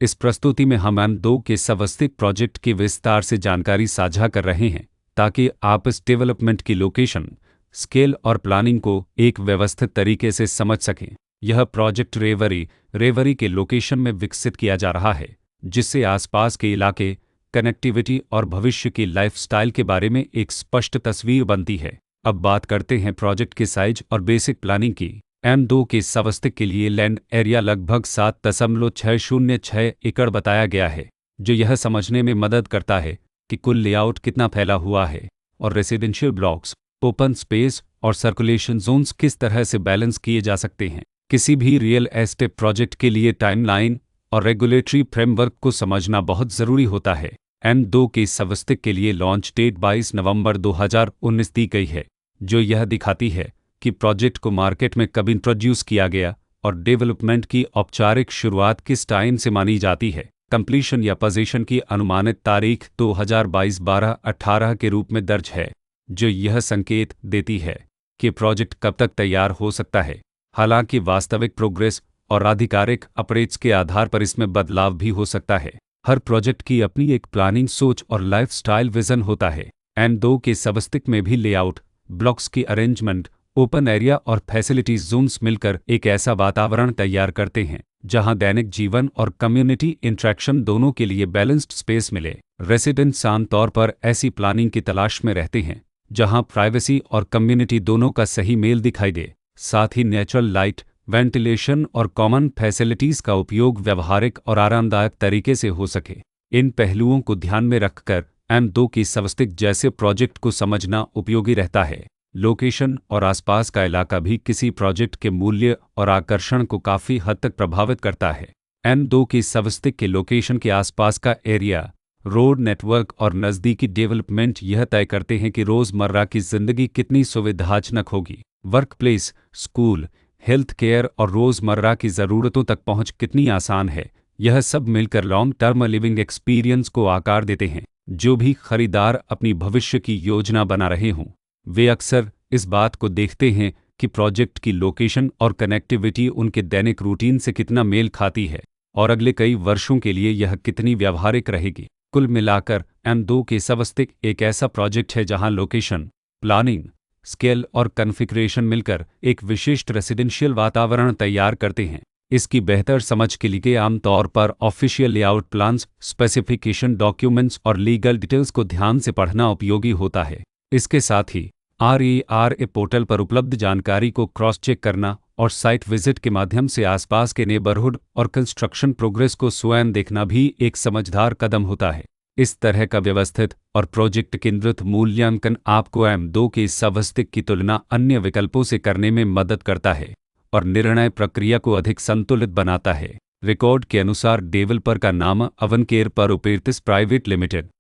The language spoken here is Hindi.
इस प्रस्तुति में हम M2 के सवस्तिक प्रोजेक्ट की विस्तार से जानकारी साझा कर रहे हैं ताकि आप इस डेवलपमेंट की लोकेशन, स्केल और प्लानिंग को एक व्यवस्थित तरीके से समझ सकें। यह प्रोजेक्ट रेवरी के लोकेशन में विकसित किया जा रहा है, जिससे आसपास के इलाके, कनेक्टिविटी और भविष्य की लाइफस्टाइल के बारे में एक स्पष्ट तस्वीर बनती है। अब बात करते हैं प्रोजेक्ट के साइज और बेसिक प्लानिंग की। M2 के सवस्तिक के लिए लैंड एरिया लगभग 7.606 एकड़ बताया गया है, जो यह समझने में मदद करता है कि कुल लेआउट कितना फैला हुआ है और रेसिडेंशियल ब्लॉक्स, ओपन स्पेस और सर्कुलेशन जोन्स किस तरह से बैलेंस किए जा सकते हैं। किसी भी रियल एस्टेट प्रोजेक्ट के लिए टाइमलाइन और रेगुलेटरी फ्रेमवर्क को समझना बहुत ज़रूरी होता है। M2 के सवस्तिक के लिए लॉन्च डेट 22 नवंबर 2019 दी गई है, जो यह दिखाती है कि प्रोजेक्ट को मार्केट में कब इंट्रोड्यूस किया गया और डेवलपमेंट की औपचारिक शुरुआत किस टाइम से मानी जाती है। कंप्लीशन या पोजीशन की अनुमानित तारीख 2022-12-18 के रूप में दर्ज है, जो यह संकेत देती है कि प्रोजेक्ट कब तक तैयार हो सकता है। हालांकि वास्तविक प्रोग्रेस और आधिकारिक अपडेट्स के आधार पर इसमें बदलाव भी हो सकता है। हर प्रोजेक्ट की अपनी एक प्लानिंग सोच और लाइफस्टाइल विजन होता है। M2 के सवस्तिक में भी लेआउट, ब्लॉक्स की अरेंजमेंट, ओपन एरिया और फैसिलिटीज जोन्स मिलकर एक ऐसा वातावरण तैयार करते हैं जहां दैनिक जीवन और कम्युनिटी इंटरेक्शन दोनों के लिए बैलेंस्ड स्पेस मिले। रेसिडेंट्स आमतौर पर ऐसी प्लानिंग की तलाश में रहते हैं जहां प्राइवेसी और कम्युनिटी दोनों का सही मेल दिखाई दे। साथ ही नेचुरल लाइट, वेंटिलेशन और कॉमन फैसिलिटीज का उपयोग व्यवहारिक और आरामदायक तरीके से हो सके। इन पहलुओं को ध्यान में रखकर M2 की सवस्तिक जैसे प्रोजेक्ट को समझना उपयोगी रहता है। लोकेशन और आसपास का इलाका भी किसी प्रोजेक्ट के मूल्य और आकर्षण को काफ़ी हद तक प्रभावित करता है। M2 की सवस्तिक के लोकेशन के आसपास का एरिया, रोड नेटवर्क और नज़दीकी डेवलपमेंट यह तय करते हैं कि रोज़मर्रा की ज़िंदगी कितनी सुविधाजनक होगी। Work place, school, health care और रोज़मर्रा की ज़रूरतों तक पहुंच कितनी आसान है। यह सब मिलकर लॉन्ग टर्म लिविंग एक्सपीरियंस को आकार देते हैं। जो भी खरीदार अपनी भविष्य की योजना बना रहे हों, वे अक्सर इस बात को देखते हैं कि प्रोजेक्ट की लोकेशन और कनेक्टिविटी उनके दैनिक रूटीन से कितना मेल खाती है और अगले कई वर्षों के लिए यह कितनी व्यावहारिक रहेगी। कुल मिलाकर M2 के सवस्तिक एक ऐसा प्रोजेक्ट है जहां लोकेशन, प्लानिंग, स्केल और कॉन्फ़िगरेशन मिलकर एक विशिष्ट रेसिडेंशियल वातावरण तैयार करते हैं। इसकी बेहतर समझ के लिए आमतौर पर official layout plans, specification documents और लीगल डिटेल्स को ध्यान से पढ़ना उपयोगी होता है। इसके साथ ही RERA पोर्टल पर उपलब्ध जानकारी को क्रॉस चेक करना और साइट विजिट के माध्यम से आसपास के नेबरहुड और कंस्ट्रक्शन प्रोग्रेस को स्वयं देखना भी एक समझदार कदम होता है। इस तरह का व्यवस्थित और प्रोजेक्ट केंद्रित मूल्यांकन आपको M2 के सवस्तिक की तुलना अन्य विकल्पों से करने में मदद करता है और निर्णय प्रक्रिया को अधिक संतुलित बनाता है। रिकॉर्ड के अनुसार डेवलपर का नाम अवनकेयर पर ऑपरेटर्स प्राइवेट लिमिटेड